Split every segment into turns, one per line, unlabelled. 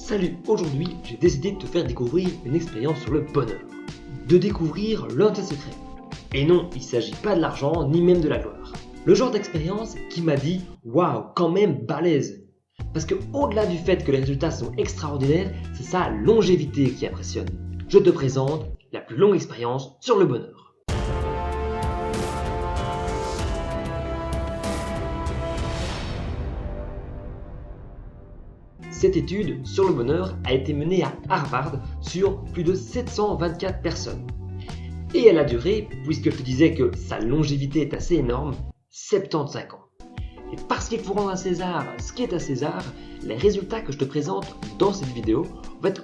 Salut, aujourd'hui j'ai décidé de te faire découvrir une expérience sur le bonheur. De découvrir l'un de tes secrets. Et non, il ne s'agit pas de l'argent ni même de la gloire. Le genre d'expérience qui m'a dit waouh, quand même balèze. Parce que au-delà du fait que les résultats sont extraordinaires, c'est sa longévité qui impressionne. Je te présente la plus longue expérience sur le bonheur. Cette étude sur le bonheur a été menée à Harvard sur plus de 724 personnes. Et elle a duré, puisque je te disais que sa longévité est assez énorme, 75 ans. Et parce qu'il faut rendre à César ce qui est à César, les résultats que je te présente dans cette vidéo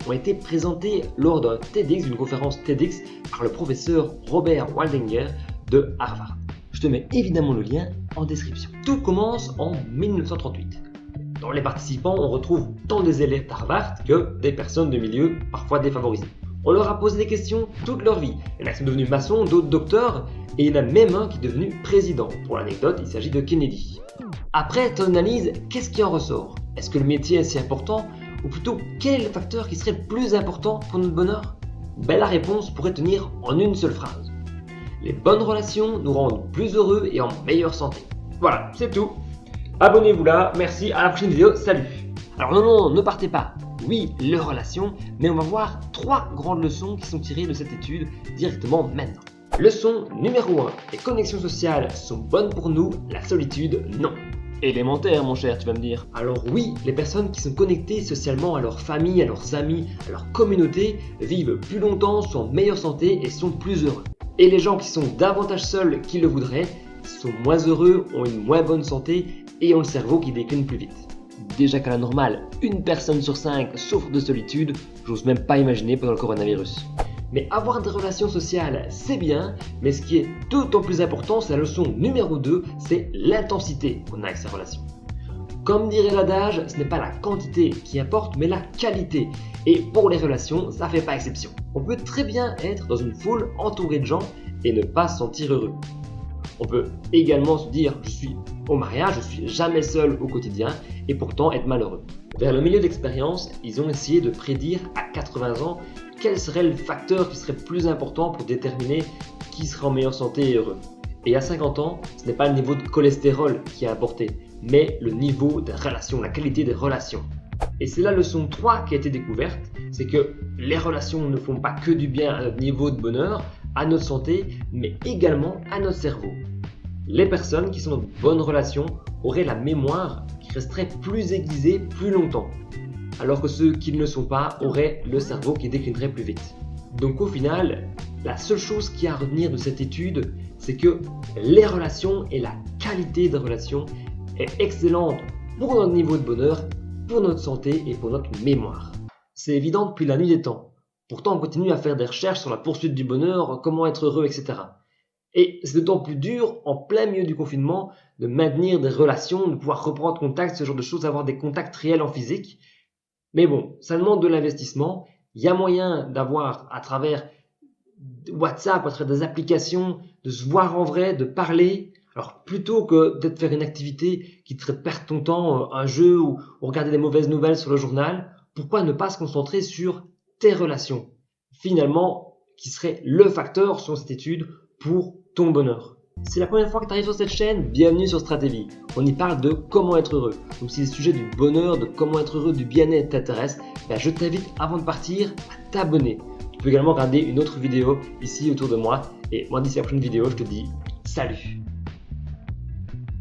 ont été présentés lors d'un TEDx, d'une conférence TEDx par le professeur Robert Waldinger de Harvard. Je te mets évidemment le lien en description. Tout commence en 1938. Dans les participants, on retrouve tant des élèves d'Harvard que des personnes de milieux parfois défavorisés. On leur a posé des questions toute leur vie. Il y en a qui sont devenus maçons, d'autres docteurs, et il y en a même un qui est devenu président. Pour l'anecdote, il s'agit de Kennedy. Après ton analyse, qu'est-ce qui en ressort? Est-ce que le métier est si important? Ou plutôt, quel est le facteur qui serait le plus important pour notre bonheur? La réponse pourrait tenir en une seule phrase. Les bonnes relations nous rendent plus heureux et en meilleure santé. Voilà, c'est tout. Abonnez-vous là, merci, à la prochaine vidéo, salut. Alors non, ne partez pas. Oui, les relations, mais on va voir 3 grandes leçons qui sont tirées de cette étude directement maintenant. Leçon numéro 1, les connexions sociales sont bonnes pour nous, la solitude non. Élémentaire mon cher, tu vas me dire. Alors oui, les personnes qui sont connectées socialement à leur famille, à leurs amis, à leur communauté vivent plus longtemps, sont en meilleure santé et sont plus heureux. Et les gens qui sont davantage seuls qu'ils le voudraient sont moins heureux, ont une moins bonne santé et ont le cerveau qui décline plus vite. Déjà qu'à la normale, une personne sur 5 souffre de solitude, j'ose même pas imaginer pendant le coronavirus. Mais avoir des relations sociales, c'est bien, mais ce qui est d'autant plus important, c'est la leçon numéro 2, c'est l'intensité qu'on a avec ces relations. Comme dirait l'adage, ce n'est pas la quantité qui importe, mais la qualité. Et pour les relations, ça fait pas exception. On peut très bien être dans une foule entourée de gens et ne pas se sentir heureux. On peut également se dire je suis au mariage, je suis jamais seul au quotidien et pourtant être malheureux. Vers le milieu d'expérience, ils ont essayé de prédire à 80 ans quel serait le facteur qui serait plus important pour déterminer qui serait en meilleure santé et heureux. Et à 50 ans, ce n'est pas le niveau de cholestérol qui est importé, mais le niveau des relations, la qualité des relations. Et c'est la leçon 3 qui a été découverte, c'est que les relations ne font pas que du bien à notre niveau de bonheur, à notre santé, mais également à notre cerveau. Les personnes qui sont dans de bonnes relations auraient la mémoire qui resterait plus aiguisée plus longtemps, alors que ceux qui ne le sont pas auraient le cerveau qui déclinerait plus vite. Donc au final, la seule chose qu'il y a à retenir de cette étude, c'est que les relations et la qualité des relations est excellente pour notre niveau de bonheur, pour notre santé et pour notre mémoire. C'est évident depuis la nuit des temps. Pourtant, on continue à faire des recherches sur la poursuite du bonheur, comment être heureux, etc. Et c'est d'autant plus dur, en plein milieu du confinement, de maintenir des relations, de pouvoir reprendre contact, ce genre de choses, avoir des contacts réels en physique. Mais bon, ça demande de l'investissement. Il y a moyen d'avoir, à travers WhatsApp, à travers des applications, de se voir en vrai, de parler. Alors, plutôt que de faire une activité qui te ferait perdre ton temps, un jeu ou regarder des mauvaises nouvelles sur le journal, pourquoi ne pas se concentrer sur tes relations, finalement, qui serait le facteur sur cette étude pour ton bonheur. C'est la première fois que tu arrives sur cette chaîne, bienvenue sur Stratévie. On y parle de comment être heureux. Donc si le sujet du bonheur, de comment être heureux, du bien-être t'intéresse, je t'invite avant de partir à t'abonner. Tu peux également regarder une autre vidéo ici autour de moi. Et moi d'ici la prochaine vidéo, je te dis salut.